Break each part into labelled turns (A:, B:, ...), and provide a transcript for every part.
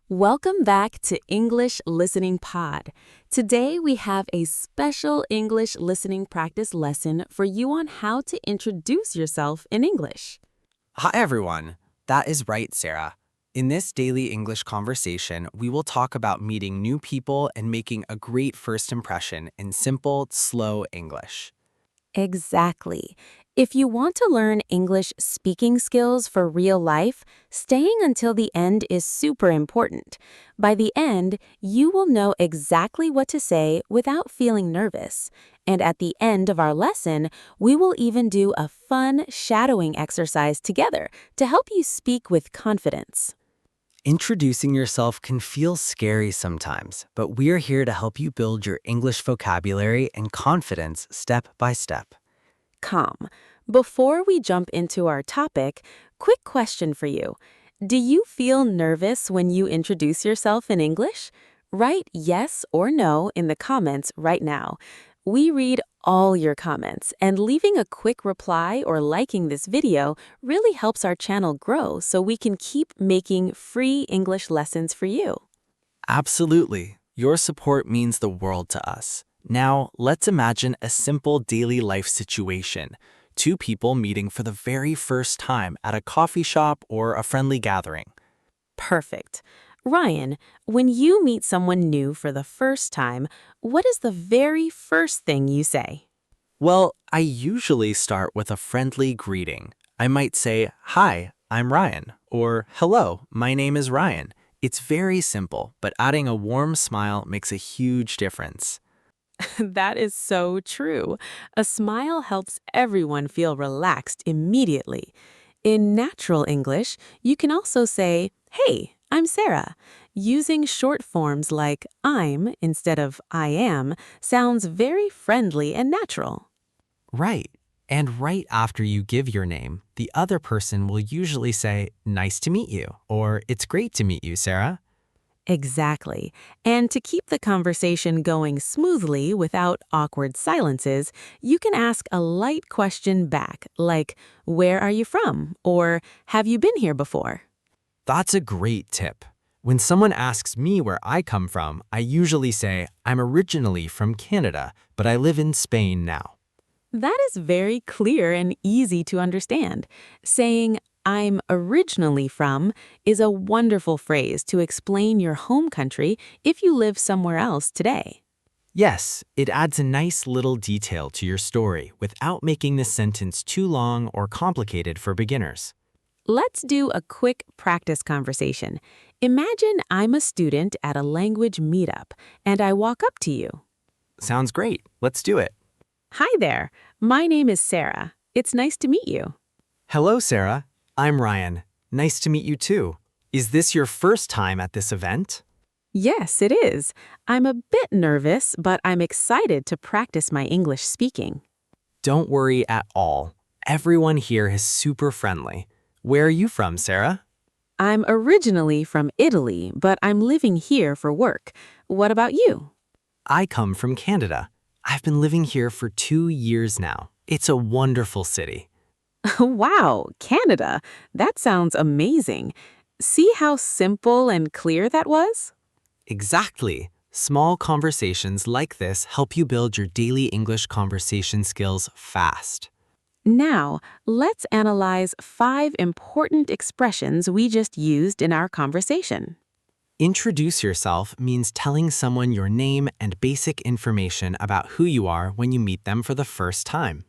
A: Welcome back to English Listening Pod. Today we have a special English listening practice lesson for you on how to introduce yourself in English.
B: Hi, everyone. That is right, Sarah. In this daily English conversation, we will talk about meeting new people and making a great first impression in simple, slow English.
A: Exactly. If you want to learn English speaking skills for real life, staying until the end is super important. By the end, you will know exactly what to say without feeling nervous. And at the end of our lesson, we will even do a fun shadowing exercise together to help you speak with confidence.
B: Introducing yourself can feel scary sometimes, but we're here to help you build your English vocabulary and confidence step by step.
A: Calm. Before we jump into our topic, quick question for you. Do you feel nervous when you introduce yourself in English? Write yes or no in the comments right now. We read all your comments, and leaving a quick reply or liking this video really helps our channel grow so we can keep making free English lessons for you.
B: Absolutely. Your support means the world to us. Now, let's imagine a simple daily life situation. Two people meeting for the very first time at a coffee shop or a friendly gathering.
A: Perfect. Ryan, when you meet someone new for the first time, what is the very first thing you say?
B: Well, I usually start with a friendly greeting. I might say, "Hi, I'm Ryan," or "Hello, my name is Ryan." It's very simple, but adding a warm smile makes a huge difference.
A: That is so true. A smile helps everyone feel relaxed immediately. In natural English, you can also say, "Hey, I'm Sarah." Using short forms like I'm instead of I am sounds very friendly and natural.
B: Right. And right after you give your name, the other person will usually say, "Nice to meet you," or "It's great to meet you, Sarah."
A: Exactly. And to keep the conversation going smoothly without awkward silences, you can ask a light question back, like, "Where are you from?" or "Have you been here before?"
B: That's a great tip. When someone asks me where I come from, I usually say, "I'm originally from Canada, but I live in Spain now."
A: That is very clear and easy to understand. Saying, "I'm originally from" is a wonderful phrase to explain your home country if you live somewhere else today.
B: Yes, it adds a nice little detail to your story without making the sentence too long or complicated for beginners.
A: Let's do a quick practice conversation. Imagine I'm a student at a language meetup and I walk up to you.
B: Sounds great. Let's do it.
A: "Hi there, my name is Sarah. It's nice to meet you."
B: Hello, Sarah. I'm Ryan. Nice to meet you too. Is this your first time at this event?
A: Yes, it is. I'm a bit nervous, but I'm excited to practice my English speaking.
B: Don't worry at all. Everyone here is super friendly. Where are you from, Sarah?
A: I'm originally from Italy, but I'm living here for work. What about you?
B: I come from Canada. I've been living here for 2 years now. It's a wonderful city.
A: Wow, Canada. That sounds amazing. See how simple and clear that was?
B: Exactly. Small conversations like this help you build your daily English conversation skills fast.
A: Now, let's analyze 5 important expressions we just used in our conversation.
B: Introduce yourself means telling someone your name and basic information about who you are when you meet them for the first time.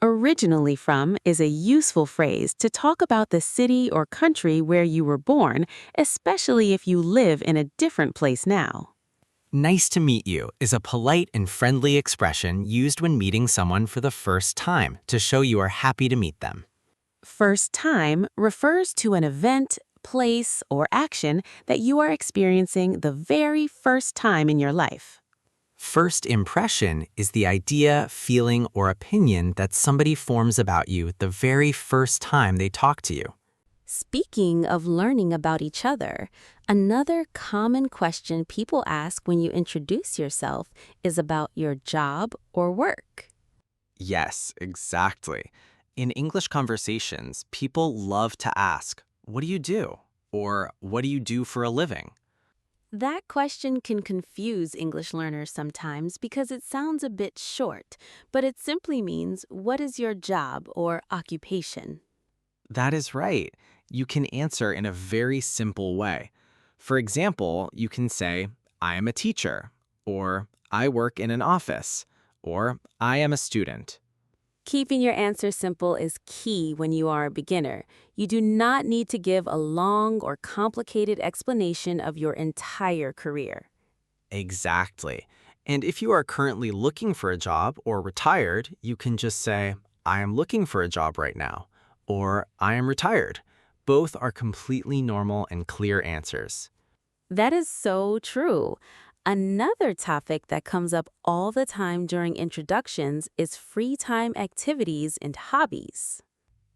A: Originally from is a useful phrase to talk about the city or country where you were born, especially if you live in a different place now.
B: Nice to meet you is a polite and friendly expression used when meeting someone for the first time to show you are happy to meet them.
A: First time refers to an event, place, or action that you are experiencing the very first time in your life.
B: First impression is the idea, feeling, or opinion that somebody forms about you the very first time they talk to you.
A: Speaking of learning about each other, another common question people ask when you introduce yourself is about your job or work.
B: Yes, exactly. In English conversations, people love to ask, "What do you do?" or "What do you do for a living?"
A: That question can confuse English learners sometimes because it sounds a bit short, but it simply means, what is your job or occupation?
B: That is right. You can answer in a very simple way. For example, you can say, I am a teacher, or I work in an office, or I am a student.
A: Keeping your answer simple is key when you are a beginner. You do not need to give a long or complicated explanation of your entire career.
B: Exactly. And if you are currently looking for a job or retired, you can just say, I am looking for a job right now, or I am retired. Both are completely normal and clear answers.
A: That is so true. Another topic that comes up all the time during introductions is free time activities and hobbies.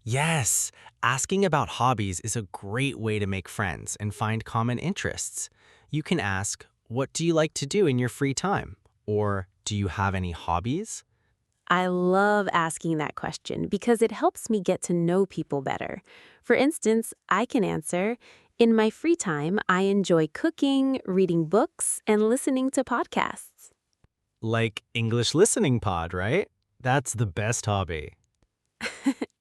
B: Yes, asking about hobbies is a great way to make friends and find common interests. You can ask, what do you like to do in your free time? Or do you have any hobbies?
A: I love asking that question because it helps me get to know people better. For instance, I can answer, in my free time, I enjoy cooking, reading books, and listening to podcasts.
B: Like English listening pod, right? That's the best hobby.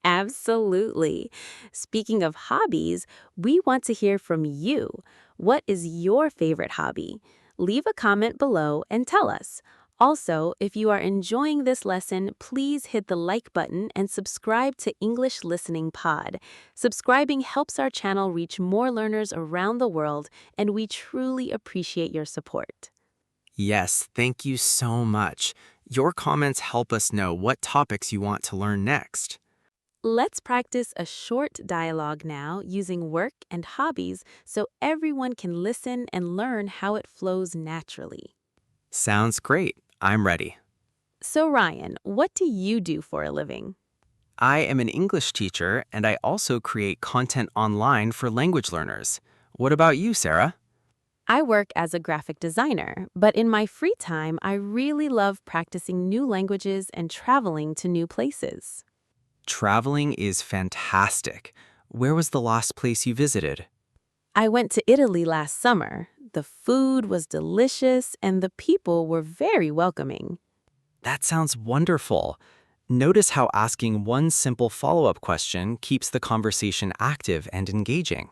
A: Absolutely. Speaking of hobbies, we want to hear from you. What is your favorite hobby? Leave a comment below and tell us. Also, if you are enjoying this lesson, please hit the like button and subscribe to English Listening Pod. Subscribing helps our channel reach more learners around the world, and we truly appreciate your support.
B: Yes, thank you so much. Your comments help us know what topics you want to learn next.
A: Let's practice a short dialogue now using work and hobbies so everyone can listen and learn how it flows naturally.
B: Sounds great. I'm ready.
A: So, Ryan, what do you do for a living?
B: I am an English teacher and I also create content online for language learners. What about you, Sarah?
A: I work as a graphic designer, but in my free time, I really love practicing new languages and traveling to new places.
B: Traveling is fantastic. Where was the last place you visited?
A: I went to Italy last summer. The food was delicious and the people were very welcoming.
B: That sounds wonderful. Notice how asking one simple follow-up question keeps the conversation active and engaging.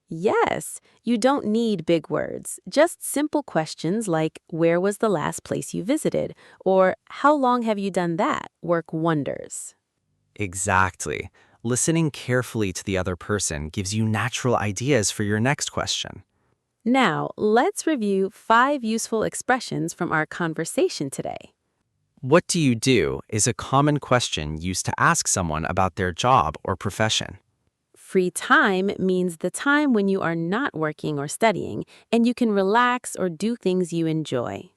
A: Yes, you don't need big words. Just simple questions like, where was the last place you visited? Or, how long have you done that? Work wonders.
B: Exactly. Listening carefully to the other person gives you natural ideas for your next question.
A: Now, let's review 5 useful expressions from our conversation today.
B: What do you do is a common question used to ask someone about their job or profession.
A: Free time means the time when you are not working or studying, and you can relax or do things you enjoy.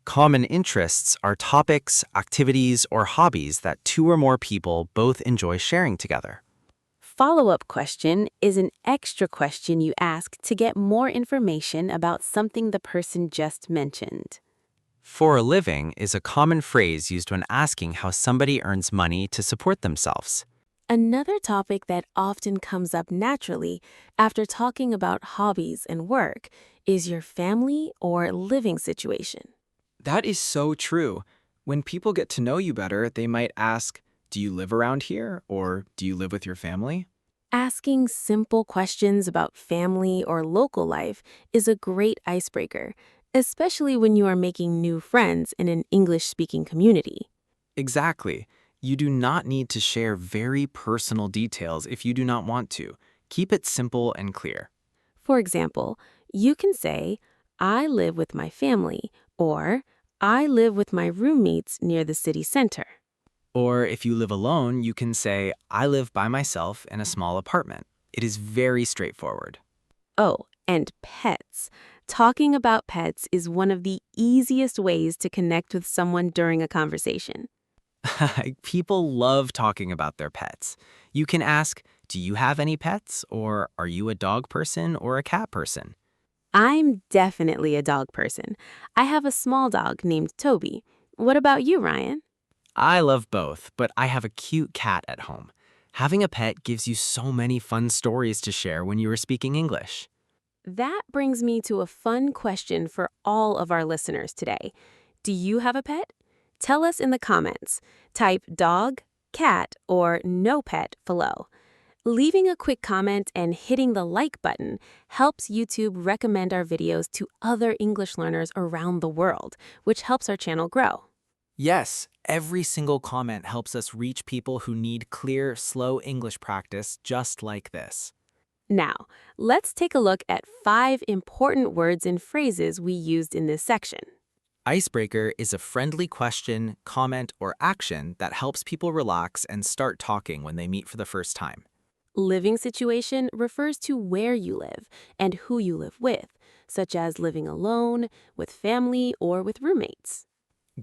B: Common interests are topics, activities, or hobbies that two or more people both enjoy sharing together.
A: Follow-up question is an extra question you ask to get more information about something the person just mentioned.
B: For a living is a common phrase used when asking how somebody earns money to support themselves.
A: Another topic that often comes up naturally after talking about hobbies and work is your family or living situation.
C: That is so true. When people get to know you better, they might ask, do you live around here? Or do you live with your family?
A: Asking simple questions about family or local life is a great icebreaker, especially when you are making new friends in an English-speaking community.
C: Exactly. You do not need to share very personal details if you do not want to. Keep it simple and clear.
A: For example, you can say, I live with my family, or I live with my roommates near the city center.
C: Or if you live alone, you can say, I live by myself in a small apartment. It is very straightforward.
A: Oh, and pets. Talking about pets is one of the easiest ways to connect with someone during a conversation.
B: People love talking about their pets. You can ask, do you have any pets? Or are you a dog person or a cat person?
A: I'm definitely a dog person. I have a small dog named Toby. What about you, Ryan?
B: I love both, but I have a cute cat at home. Having a pet gives you so many fun stories to share when you are speaking English.
A: That brings me to a fun question for all of our listeners today. Do you have a pet? Tell us in the comments. Type dog, cat, or no pet below. Leaving a quick comment and hitting the like button helps YouTube recommend our videos to other English learners around the world, which helps our channel grow.
B: Yes, every single comment helps us reach people who need clear, slow English practice just like this.
A: Now, let's take a look at 5 important words and phrases we used in this section.
B: Icebreaker is a friendly question, comment, or action that helps people relax and start talking when they meet for the first time.
A: Living situation refers to where you live and who you live with, such as living alone, with family, or with roommates.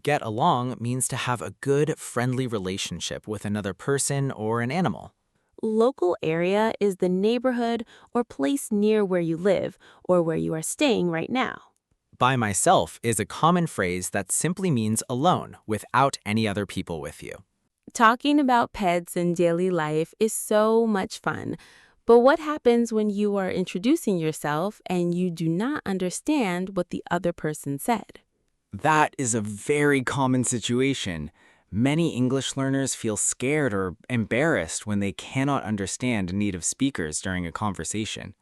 B: Get along means to have a good, friendly relationship with another person or an animal.
A: Local area is the neighborhood or place near where you live or where you are staying right now.
B: By myself is a common phrase that simply means alone, without any other people with you.
A: Talking about pets and daily life is so much fun. But what happens when you are introducing yourself and you do not understand what the other person said?
D: That is a very common situation. Many English learners feel scared or embarrassed when they cannot understand native speakers during a conversation.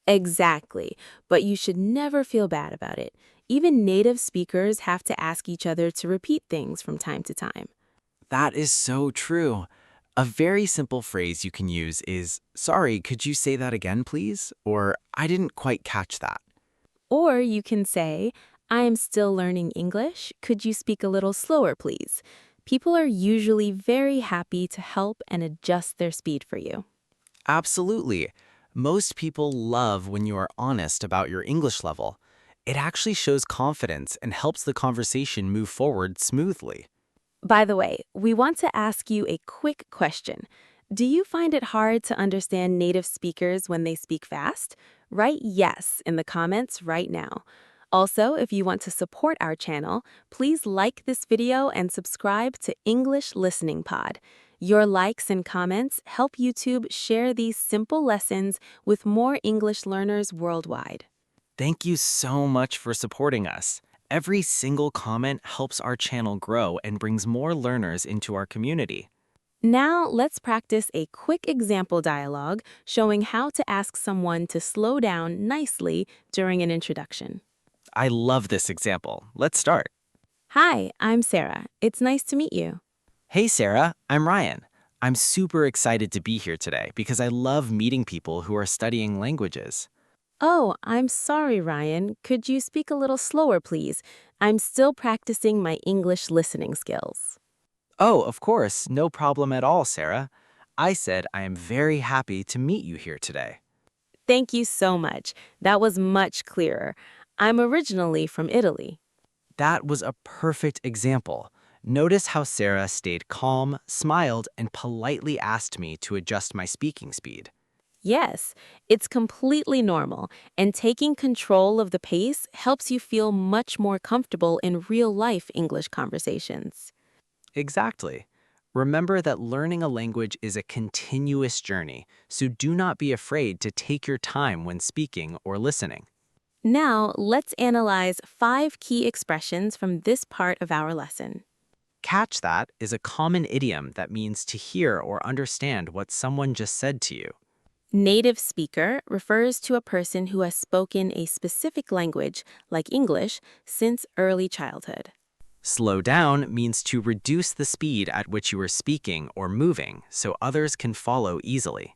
A: Exactly, but you should never feel bad about it. Even native speakers have to ask each other to repeat things from time to time.
D: That is so true. A very simple phrase you can use is, "Sorry, could you say that again, please?" Or, "I didn't quite catch that."
A: Or you can say, I am still learning English. Could you speak a little slower, please? People are usually very happy to help and adjust their speed for you.
B: Absolutely. Most people love when you are honest about your English level. It actually shows confidence and helps the conversation move forward smoothly.
A: By the way, we want to ask you a quick question. Do you find it hard to understand native speakers when they speak fast? Write yes in the comments right now. Also, if you want to support our channel, please like this video and subscribe to English Listening Pod. Your likes and comments help YouTube share these simple lessons with more English learners worldwide.
B: Thank you so much for supporting us. Every single comment helps our channel grow and brings more learners into our community.
A: Now, let's practice a quick example dialogue showing how to ask someone to slow down nicely during an introduction.
B: I love this example. Let's start.
A: Hi, I'm Sarah. It's nice to meet you.
B: Hey Sarah, I'm Ryan. I'm super excited to be here today because I love meeting people who are studying languages.
A: Oh, I'm sorry, Ryan. Could you speak a little slower, please? I'm still practicing my English listening skills.
B: Oh, of course, no problem at all, Sarah. I said I am very happy to meet you here today.
A: Thank you so much. That was much clearer. I'm originally from Italy.
B: That was a perfect example. Notice how Sarah stayed calm, smiled, and politely asked me to adjust my speaking speed.
A: Yes, it's completely normal, and taking control of the pace helps you feel much more comfortable in real-life English conversations.
B: Exactly. Remember that learning a language is a continuous journey, so do not be afraid to take your time when speaking or listening.
A: Now, let's analyze 5 key expressions from this part of our lesson.
B: Catch that is a common idiom that means to hear or understand what someone just said to you.
A: Native speaker refers to a person who has spoken a specific language, like English, since early childhood.
B: Slow down means to reduce the speed at which you are speaking or moving so others can follow easily.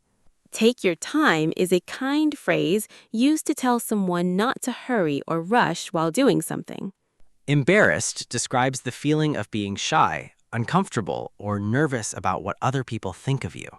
A: Take your time is a kind phrase used to tell someone not to hurry or rush while doing something.
B: Embarrassed describes the feeling of being shy, uncomfortable, or nervous about what other people think of you.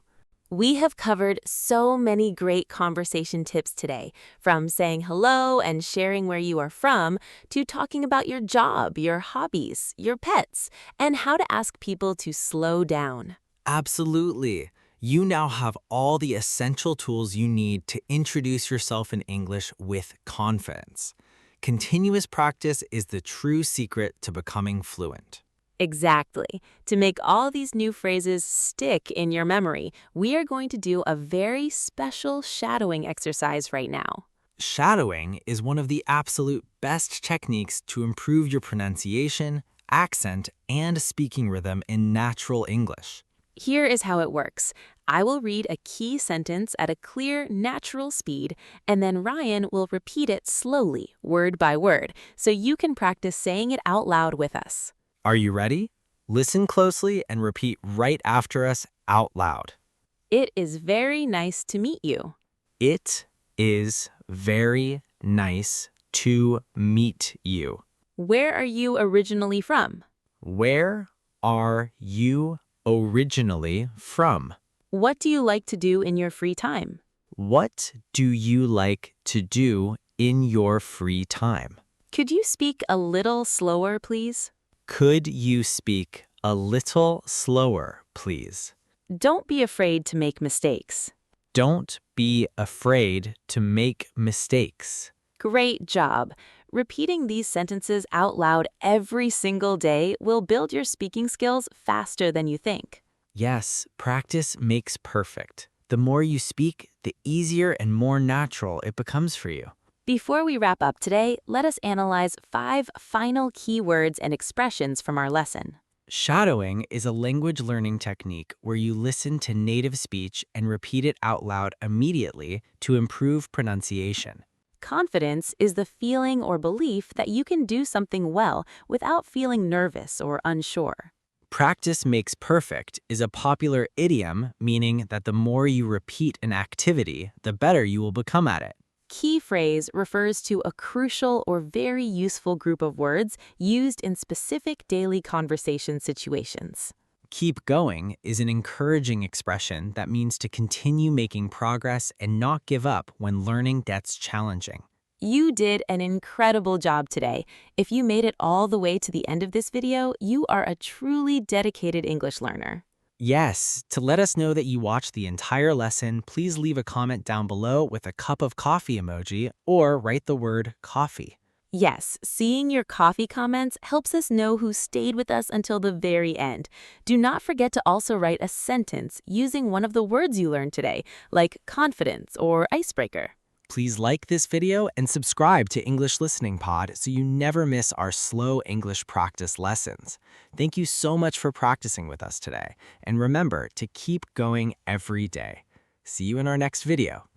A: We have covered so many great conversation tips today, from saying hello and sharing where you are from, to talking about your job, your hobbies, your pets, and how to ask people to slow down.
B: Absolutely. You now have all the essential tools you need to introduce yourself in English with confidence. Continuous practice is the true secret to becoming fluent.
A: Exactly. To make all these new phrases stick in your memory, we are going to do a very special shadowing exercise right now.
B: Shadowing is one of the absolute best techniques to improve your pronunciation, accent, and speaking rhythm in natural English.
A: Here is how it works. I will read a key sentence at a clear, natural speed, and then Ryan will repeat it slowly, word by word, so you can practice saying it out loud with us.
B: Are you ready? Listen closely and repeat right after us out loud.
A: It is very nice to meet you.
B: It is very nice to meet you.
A: Where are you originally from?
B: Where are you originally from?
A: What do you like to do in your free time?
B: What do you like to do in your free time?
A: Could you speak a little slower, please?
B: Could you speak a little slower, please?
A: Don't be afraid to make mistakes.
B: Don't be afraid to make mistakes.
A: Great job. Repeating these sentences out loud every single day will build your speaking skills faster than you think.
B: Yes, practice makes perfect. The more you speak, the easier and more natural it becomes for you.
A: Before we wrap up today, let us analyze 5 final key words and expressions from our lesson.
B: Shadowing is a language learning technique where you listen to native speech and repeat it out loud immediately to improve pronunciation.
A: Confidence is the feeling or belief that you can do something well without feeling nervous or unsure.
B: Practice makes perfect is a popular idiom meaning that the more you repeat an activity, the better you will become at it.
A: Key phrase refers to a crucial or very useful group of words used in specific daily conversation situations.
B: Keep going is an encouraging expression that means to continue making progress and not give up when learning gets challenging.
A: You did an incredible job today. If you made it all the way to the end of this video, you are a truly dedicated English learner.
B: Yes, to let us know that you watched the entire lesson, please leave a comment down below with a cup of coffee emoji or write the word coffee.
A: Yes, seeing your coffee comments helps us know who stayed with us until the very end. Do not forget to also write a sentence using one of the words you learned today, like confidence or icebreaker.
B: Please like this video and subscribe to English Listening Pod so you never miss our slow English practice lessons. Thank you so much for practicing with us today. And remember to keep going every day. See you in our next video.